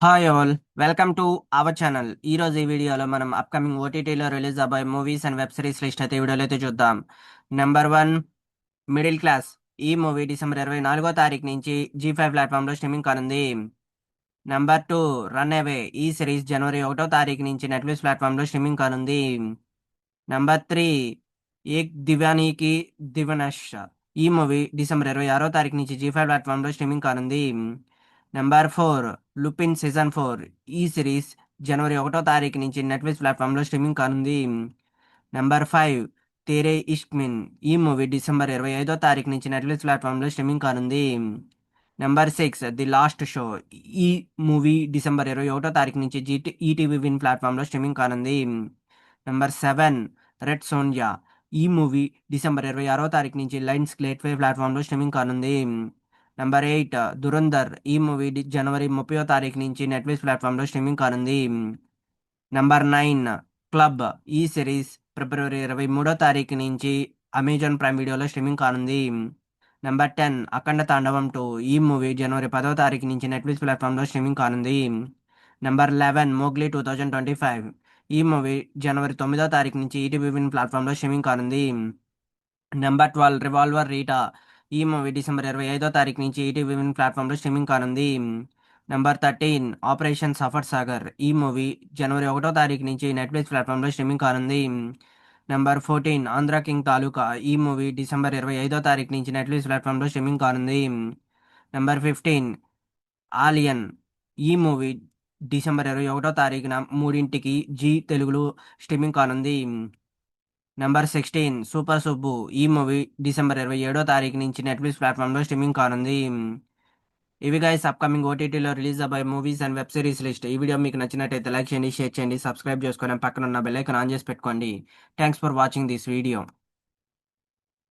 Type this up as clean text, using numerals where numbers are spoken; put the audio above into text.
Hi all, welcome to our channel. ఈ రోజు ఈ వీడియోలో మనం అప్కమింగ్ ఓటీటీలో రిలీజ్ అవ్వబోయే movies and web series list అయితే ఈ వీడియోలో అయితే చూద్దాం. Number one, middle class. ఈ మూవీ డిసెంబర్ 24వ తారీఖు నుంచి జీ5 ప్లాట్ఫామ్లో స్ట్రీమింగ్ కానుంది. Number two, run away. ఈ సిరీస్ జనవరి 1వ తారీఖు నుంచి నెట్ఫ్లిక్స్ ప్లాట్ఫామ్లో స్ట్రీమింగ్ కానుంది. నెంబర్ త్రీ, ఏక్ దివానీకి దివనష్. ఈ మూవీ డిసెంబర్ 26వ తారీఖు నుంచి జీ5 ప్లాట్ఫామ్లో స్ట్రీమింగ్ కానుంది. Number four, Lupin season 4. ఈ సిరీస్ జనవరి 1వ తారీఖు నుంచి నెట్ఫ్లిక్స్ ప్లాట్ఫామ్లో స్ట్రీమింగ్ కానుంది. నెంబర్ ఫైవ్, తేరే ఇష్క్ మిన్. ఈ మూవీ డిసెంబర్ 25వ తారీఖు నుంచి నెట్ఫ్లిక్స్ ప్లాట్ఫామ్లో స్ట్రీమింగ్ కానుంది. Number six, the last show. ఈ మూవీ డిసెంబర్ 21వ తారీఖు నుంచి ఈటీవీ విన్ ప్లాట్ఫామ్లో స్ట్రీమింగ్ కానుంది. Number seven, red Sonia. ఈ మూవీ డిసెంబర్ 26వ తారీఖు నుంచి లైన్స్ గ్లేట్వే ప్లాట్ఫామ్లో స్ట్రీమింగ్ కానుంది. Number eight, Dhurandhar. ఈ మూవీ జనవరి 30వ తారీఖు నుంచి నెట్ఫ్లిక్స్ ప్లాట్ఫామ్లో స్ట్రీమింగ్ కానుంది. Number nine, club. ఈ సిరీస్ ఫిబ్రవరి 23వ తారీఖు నుంచి అమెజాన్ ప్రైమ్ వీడియోలో స్ట్రీమింగ్ కానుంది. నెంబర్ 10, అఖండ తాండవం 2. ఈ మూవీ జనవరి 10వ తారీఖు నుంచి నెట్ఫ్లిక్స్ ప్లాట్ఫామ్లో స్ట్రీమింగ్ కానుంది. Number 11, Mowgli 2025. ఈ మూవీ జనవరి 9వ తారీఖు నుంచి ఈటీవీ విన్ ప్లాట్ఫామ్లో స్ట్రీమింగ్ కానుంది. Number 12, revolver Rita. ఈ మూవీ డిసెంబర్ 25వ తారీఖు నుంచి ఈటీవీ విన్ ప్లాట్ఫామ్లో స్ట్రీమింగ్ కానుంది. Number 13, operation suffer Sagar. ఈ మూవీ జనవరి 1వ తారీఖు నుంచి నెట్ఫ్లిక్స్ ప్లాట్ఫామ్లో స్ట్రీమింగ్ కానుంది. నెంబర్ 14, ఆంధ్ర కింగ్ తాలూకా. ఈ మూవీ డిసెంబర్ 25వ తారీఖు నుంచి నెట్ఫ్లిక్స్ ప్లాట్ఫామ్లో స్ట్రీమింగ్ కానుంది. నెంబర్ 15, ఆలియన్. ఈ మూవీ డిసెంబర్ 21వ తారీఖున 3ంటికి జీ తెలుగులో స్ట్రీమింగ్ కానుంది. Number 16, super Subbu. ఈ మూవీ డిసెంబర్ 27వ తారీఖు నుంచి నెట్ఫ్లిక్స్ ప్లాట్ఫామ్లో స్ట్రీమింగ్ కానుంది. ఇవి గైస్ అప్కమింగ్ ఓటీటీలో రిలీజ్ అవ్వే movies and web series list. ఈ వీడియో మీకు నచ్చినట్టయితే లైక్ చేయండి, షేర్ చేయండి, సబ్స్క్రైబ్ చేసుకొని పక్కన ఉన్న బెల్ ఐకాన్ ఆన్ చేసి పెట్టుకోండి. Thanks for watching this video.